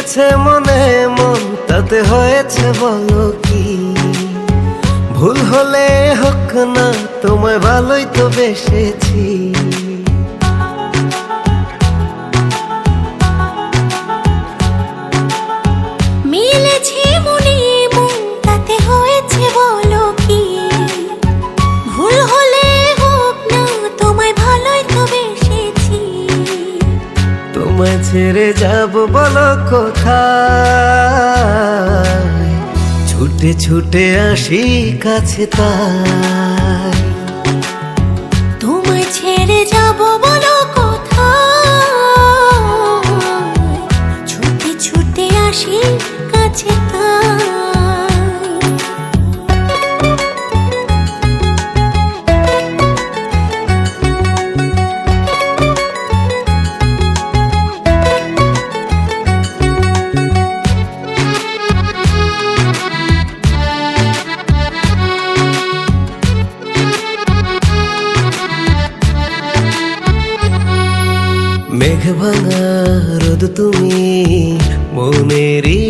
মিলেছে মনে মন তাতে হয়েছে বলো কি? ভুল হলে হোক না তোমায় ভালোই তো বেসেছি। মিলেছে মনে মন তাতে হয়েছে বলো কি? ভুল হলে হোক না তোমায় ভালোই তো বেসেছি। তোমায় ছেড়ে যাব বলো কোথায়? ছুটে ছুটে আসি কাছে তাই। তোমায় ছেড়ে যাব বলো কোথায়? ছুটে ছুটে আসি কাছে তাই। মেঘ ভাঙা রোদ তুমি মনেরই